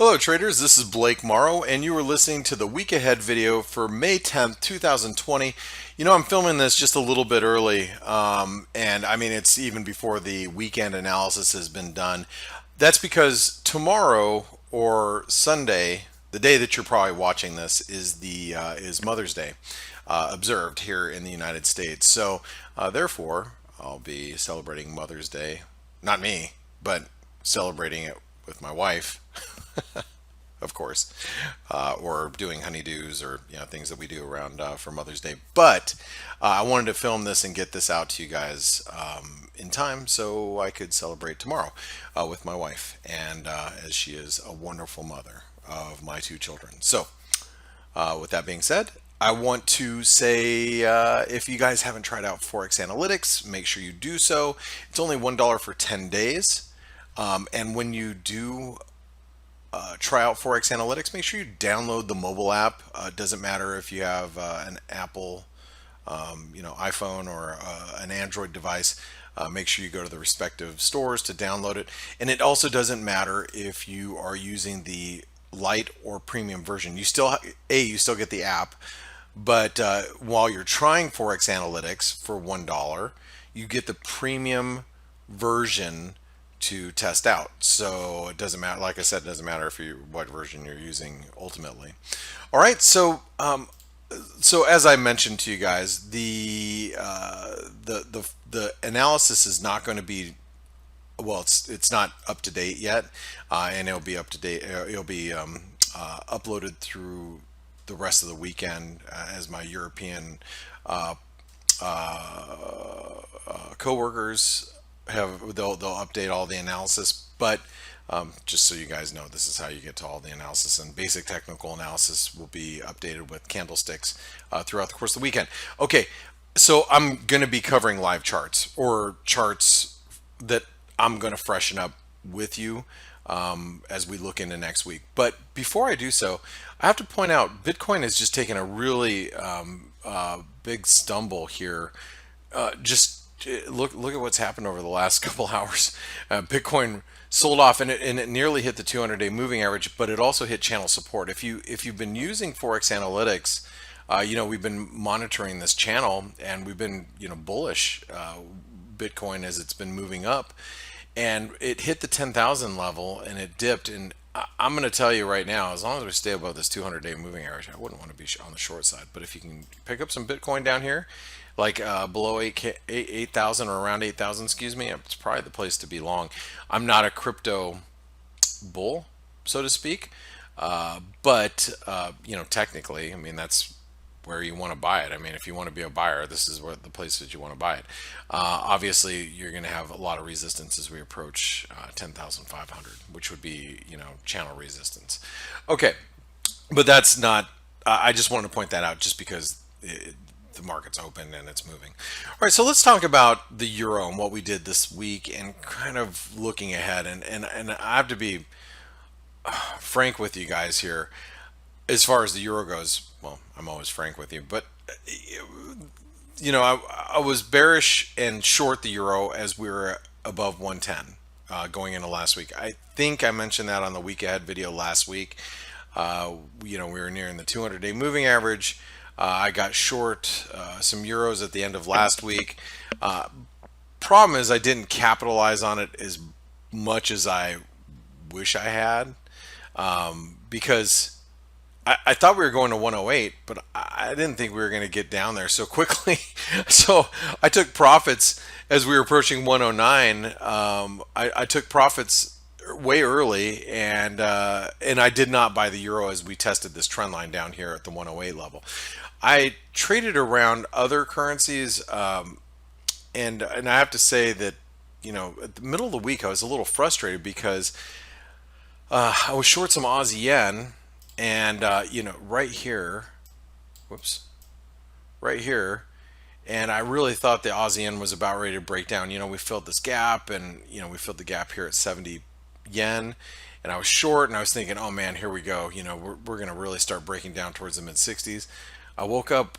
Hello traders, this is Blake Morrow and you are listening to the week ahead video for May 10th, 2020. I'm filming this just a little bit early and I mean it's even before the weekend analysis has been done. That's because tomorrow or Sunday, the day that you're probably watching this, is Mother's Day observed here in the United States. So therefore I'll be celebrating Mother's Day, not me, but celebrating it with my wife. Of course, or doing honeydews or things that we do around for Mother's Day. But I wanted to film this and get this out to you guys in time so I could celebrate tomorrow with my wife, and as she is a wonderful mother of my two children. So with that being said, I want to say if you guys haven't tried out ForexAnalytix, make sure you do so. It's only $1 for 10 days. And when you do try out ForexAnalytix, make sure you download the mobile app. It doesn't matter if you have an Apple, iPhone or an Android device. Make sure you go to the respective stores to download it. And it also doesn't matter if you are using the light or premium version. You still get the app, but while you're trying ForexAnalytix for $1, you get the premium version to test out. So it doesn't matter, like I said, it doesn't matter what version you're using ultimately. All right, so as I mentioned to you guys, the analysis is not going to be, well, it's not up to date yet, and it'll be up to date. It'll be uploaded through the rest of the weekend as my European coworkers they'll update all the analysis. But just so you guys know, this is how you get to all the analysis, and basic technical analysis will be updated with candlesticks throughout the course of the weekend. Okay, so I'm going to be covering live charts, or charts that I'm going to freshen up with you as we look into next week. But before I do so, I have to point out Bitcoin has just taken a really big stumble here. Just look at what's happened over the last couple hours. Bitcoin sold off, and it nearly hit the 200-day moving average, but it also hit channel support. If you've been using ForexAnalytix, we've been monitoring this channel, and we've been bullish Bitcoin as it's been moving up, and it hit the 10,000 level and it dipped. And I'm going to tell you right now, as long as we stay above this 200-day moving average, I wouldn't want to be on the short side. But if you can pick up some Bitcoin down here, like below 8,000 or around 8,000, excuse me, it's probably the place to be long. I'm not a crypto bull, so to speak, but technically, I mean, that's where you want to buy it. I mean, if you want to be a buyer, this is where the place that you want to buy it. Obviously, you're going to have a lot of resistance as we approach 10,500, which would be channel resistance. Okay, but that's not. I just wanted to point that out just because the market's open and it's moving. All right, so let's talk about the euro and what we did this week, and kind of looking ahead. And I have to be frank with you guys here. As far as the euro goes, well, I'm always frank with you, but I was bearish and short the euro as we were above 110 going into last week. I think I mentioned that on the week ahead video last week. We were nearing the 200-day moving average. I got short some euros at the end of last week. Problem is, I didn't capitalize on it as much as I wish I had, because I thought we were going to 108, but I didn't think we were going to get down there so quickly. So I took profits as we were approaching 109. I took profits way early, and I did not buy the euro as we tested this trend line down here at the 108 level. I traded around other currencies, and I have to say that at the middle of the week I was a little frustrated because I was short some Aussie yen, and right here, whoops, right here, and I really thought the Aussie yen was about ready to break down. We filled this gap, and we filled the gap here at 70 yen, and I was short, and I was thinking, oh man, here we go. We're going to really start breaking down towards the mid 60s. I woke up,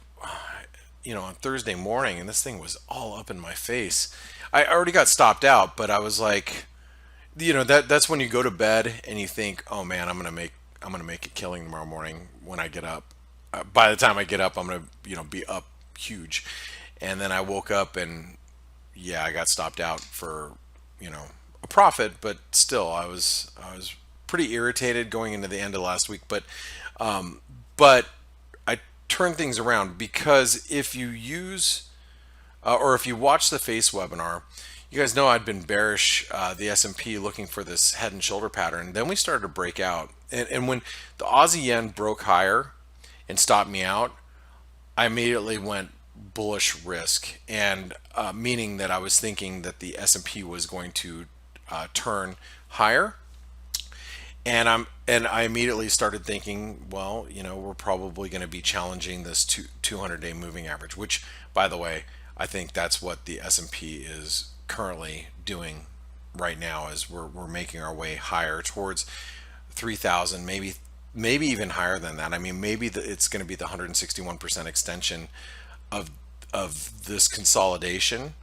on Thursday morning, and this thing was all up in my face. I already got stopped out, but I was like, that's when you go to bed and you think, oh man, I'm gonna make a killing tomorrow morning when I get up. By the time I get up, I'm gonna be up huge. And then I woke up and yeah, I got stopped out for a profit, but still I was pretty irritated going into the end of last week. But I turned things around because if you use or if you watch the F.A.C.E webinar, you guys know I'd been bearish the S&P looking for this head and shoulder pattern. Then we started to break out. And when the Aussie yen broke higher and stopped me out, I immediately went bullish risk, and meaning that I was thinking that the S&P was going to turn higher. And I immediately started thinking, well, we're probably going to be challenging this 200-day moving average, which, by the way, I think that's what the S&P is currently doing right now. Is we're making our way higher towards 3,000, maybe even higher than that. I mean, maybe it's going to be the 161% extension of this consolidation,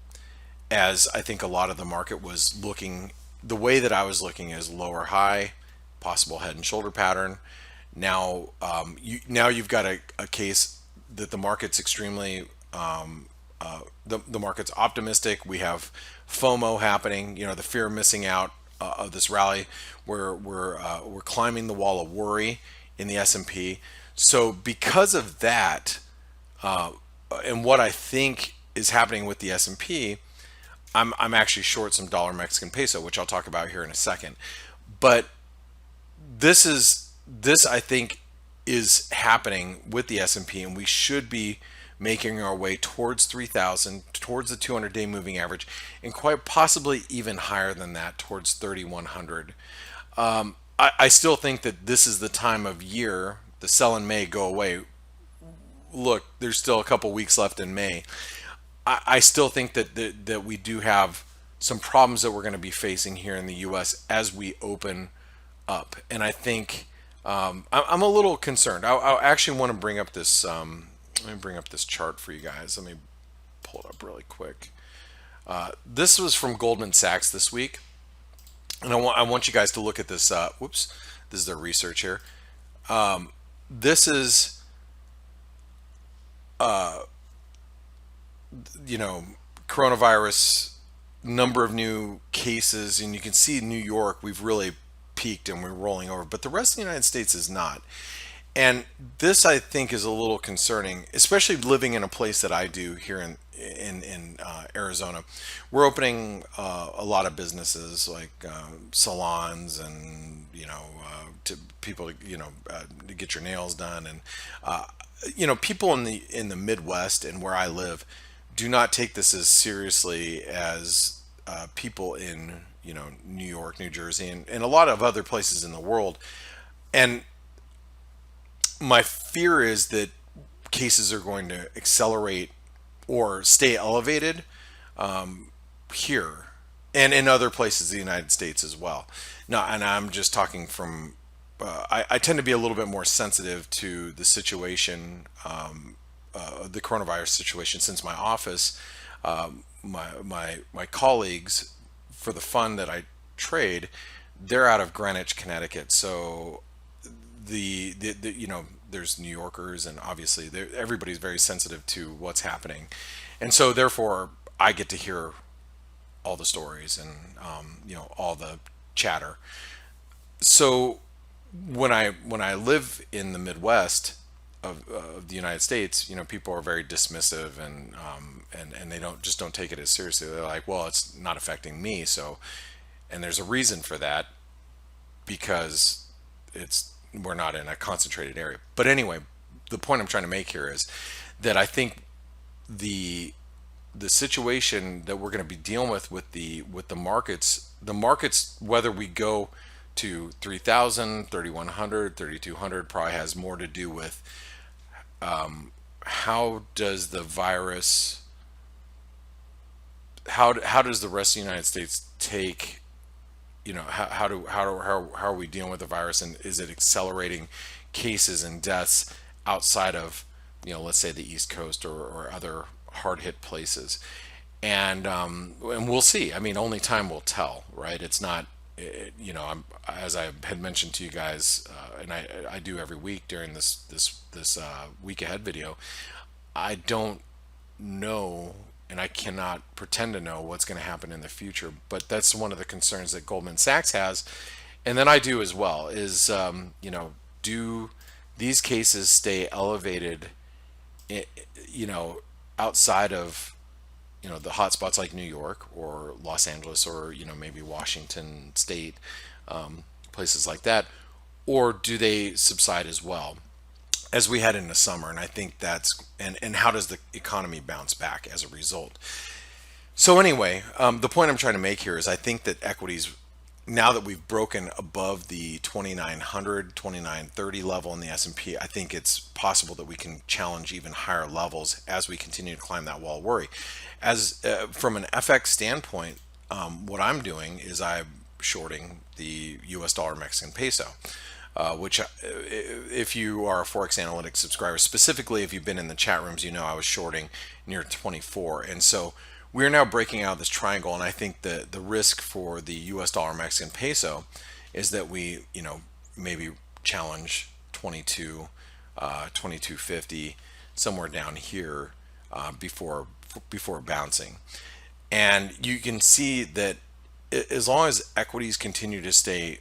as I think a lot of the market was looking. The way that I was looking is lower high, possible head and shoulder pattern. Now, you've got a case that the market's extremely the market's optimistic. We have FOMO happening, the fear of missing out of this rally. We're climbing the wall of worry in the S&P. So because of that, and what I think is happening with the S&P, I'm actually short some dollar Mexican peso, which I'll talk about here in a second. But this I think is happening with the S&P, and we should be making our way towards 3,000, towards the 200-day moving average, and quite possibly even higher than that, towards 3,100. I still think that this is the time of year. The sell in May go away. Look, there's still a couple weeks left in May. I still think that we do have some problems that we're going to be facing here in the U.S. as we open up, and I think I'm a little concerned. I actually want to bring up this. Let me bring up this chart for you guys. Let me pull it up really quick. This was from Goldman Sachs this week, and I want you guys to look at this. Whoops, this is their research here. This is coronavirus number of new cases, and you can see New York, we've really peaked and we're rolling over, but the rest of the United States is not. And this, I think, is a little concerning, especially living in a place that I do here in Arizona. We're opening a lot of businesses like salons, and to people to get your nails done, and people in the Midwest and where I live do not take this as seriously as people in New York, New Jersey, and a lot of other places in the world. And my fear is that cases are going to accelerate or stay elevated here and in other places in the United States as well. Now, and I'm just talking from, I tend to be a little bit more sensitive to the situation, the coronavirus situation, since my office, my colleagues for the fund that I trade, they're out of Greenwich, Connecticut. So the there's New Yorkers, and obviously everybody's very sensitive to what's happening, and so therefore I get to hear all the stories and all the chatter. So when I live in the Midwest of the United States, people are very dismissive, and they don't take it as seriously. They're like, well, it's not affecting me, so, and there's a reason for that, because we're not in a concentrated area. But anyway, the point I'm trying to make here is that I think the situation that we're going to be dealing with the markets, whether we go to 3,000, 3,100, 3,200, probably has more to do with how does the virus, how does the rest of the United States take, how are we dealing with the virus, and is it accelerating cases and deaths outside of, let's say the East Coast or other hard hit places, and we'll see. I mean, only time will tell, right? It's not as I had mentioned to you guys, and I do every week during this week ahead video, I don't know, and I cannot pretend to know what's going to happen in the future. But that's one of the concerns that Goldman Sachs has, and then I do as well. Is do these cases stay elevated? You know, outside of the hot spots like New York or Los Angeles or maybe Washington State, places like that, or do they subside as well as we head into summer? And I think and how does the economy bounce back as a result? So anyway, the point I'm trying to make here is I think that equities, now that we've broken above the 2900 2930 level in the S&P, I think it's possible that we can challenge even higher levels as we continue to climb that wall of worry. As from an FX standpoint, what I'm doing is I'm shorting the US dollar Mexican peso, which if you are a ForexAnalytix subscriber, specifically if you've been in the chat rooms, I was shorting near 24. And so we're now breaking out this triangle, and I think the risk for the US dollar Mexican peso is that we maybe challenge 22, 2250, somewhere down here, before bouncing. And you can see that as long as equities continue to stay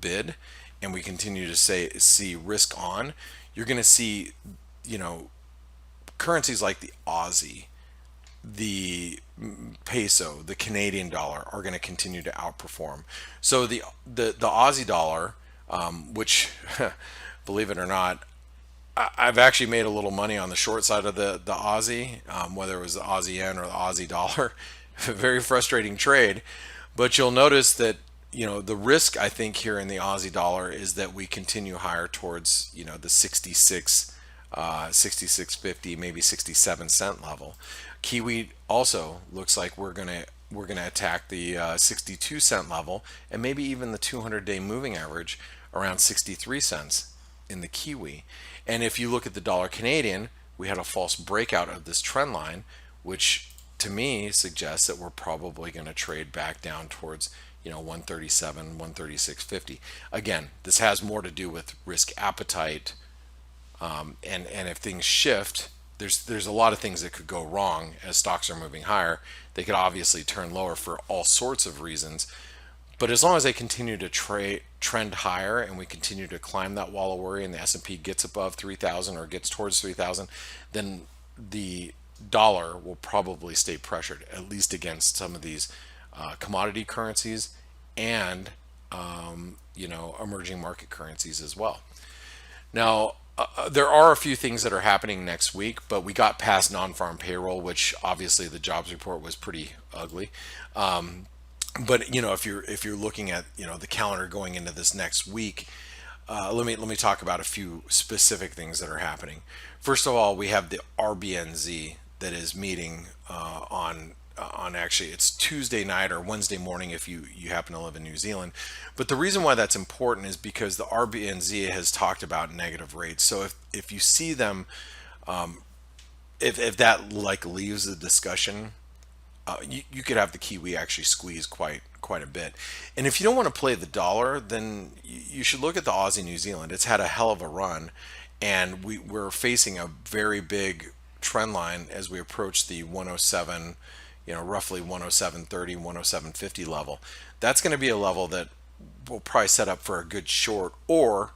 bid and we continue to see risk on, you're going to see currencies like the Aussie, the peso, the Canadian dollar are going to continue to outperform. So the Aussie dollar, which believe it or not, I've actually made a little money on the short side of the Aussie, whether it was the Aussie yen or the Aussie dollar. Very frustrating trade, but you'll notice that the risk I think here in the Aussie dollar is that we continue higher towards the 66, 66.50, maybe 67 cent level. Kiwi also looks like we're gonna attack the 62 cent level, and maybe even the 200-day moving average around 63 cents in the Kiwi. And if you look at the dollar Canadian, we had a false breakout of this trend line, which to me suggests that we're probably going to trade back down towards 137, 136.50. Again, this has more to do with risk appetite, and if things shift, there's a lot of things that could go wrong as stocks are moving higher. They could obviously turn lower for all sorts of reasons, but as long as they continue to trend higher and we continue to climb that wall of worry and the S&P gets above 3,000 or gets towards 3,000, then the dollar will probably stay pressured, at least against some of these commodity currencies and emerging market currencies as well. Now, there are a few things that are happening next week, but we got past non-farm payroll, which obviously the jobs report was pretty ugly. But if you're looking at the calendar going into this next week, let me talk about a few specific things that are happening. First of all, we have the RBNZ that is meeting on actually it's Tuesday night or Wednesday morning if you happen to live in New Zealand. But the reason why that's important is because the RBNZ has talked about negative rates. So if you see them, if that like leaves the discussion, you could have the Kiwi actually squeeze quite a bit. And if you don't want to play the dollar, then you should look at the Aussie New Zealand. It's had a hell of a run, and we're facing a very big trend line as we approach the 107, roughly 107.30, 107.50 level. That's going to be a level that will probably set up for a good short, or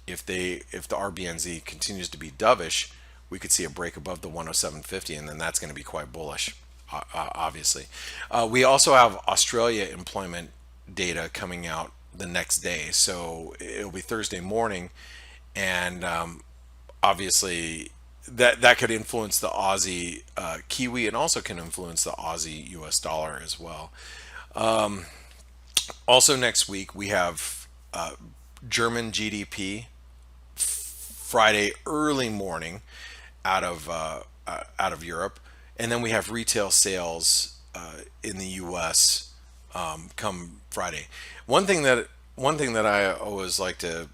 if the RBNZ continues to be dovish, we could see a break above the 107.50, and then that's going to be quite bullish. Obviously, we also have Australia employment data coming out the next day, so it'll be Thursday morning, and obviously that could influence the Aussie Kiwi, and also can influence the Aussie US dollar as well. Also next week we have German GDP Friday early morning out of Europe. And then we have retail sales in the U.S. Come Friday. One thing that I always like to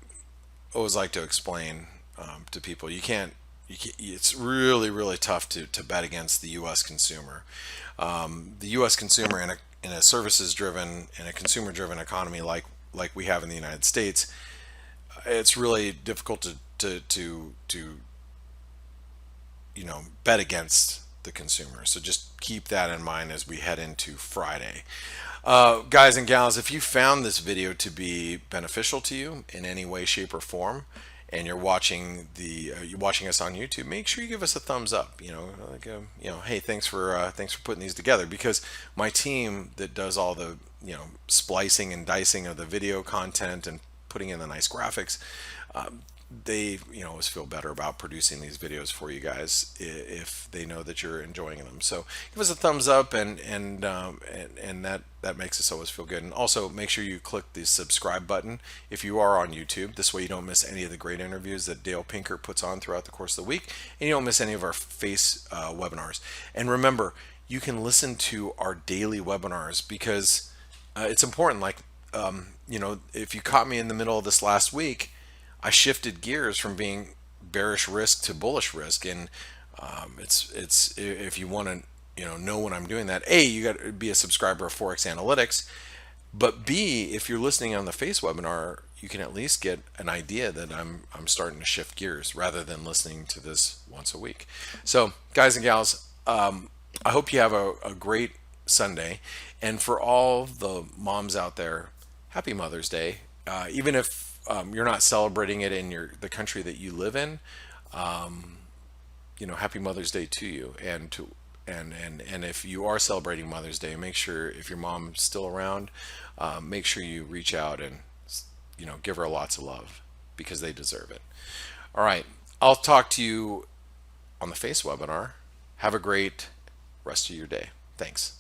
explain to people, it's really tough to bet against the U.S. consumer. The U.S. consumer in a services driven and a consumer driven economy like we have in the United States, it's really difficult to bet against the consumer. So just keep that in mind as we head into Friday. Guys and gals, if you found this video to be beneficial to you in any way, shape, or form, and you're watching us on YouTube, make sure you give us a thumbs up. Hey, thanks for putting these together, because my team that does all the splicing and dicing of the video content and putting in the nice graphics, they always feel better about producing these videos for you guys if they know that you're enjoying them. So give us a thumbs up, and that makes us always feel good. And also make sure you click the subscribe button if you are on YouTube. This way you don't miss any of the great interviews that Dale Pinker puts on throughout the course of the week, and you don't miss any of our F.A.C.E webinars. And remember, you can listen to our daily webinars, because it's important. If you caught me in the middle of this last week, I shifted gears from being bearish risk to bullish risk, and it's if you want to know when I'm doing that, A, you got to be a subscriber of ForexAnalytix, but B, if you're listening on the F.A.C.E webinar, you can at least get an idea that I'm starting to shift gears rather than listening to this once a week. So guys and gals, I hope you have a great Sunday, and for all the moms out there, happy Mother's Day. Even if you're not celebrating it in the country that you live in, happy Mother's Day to you. And if you are celebrating Mother's Day, make sure, if your mom's still around, make sure you reach out and give her lots of love, because they deserve it. All right, I'll talk to you on the F.A.C.E webinar. Have a great rest of your day. Thanks.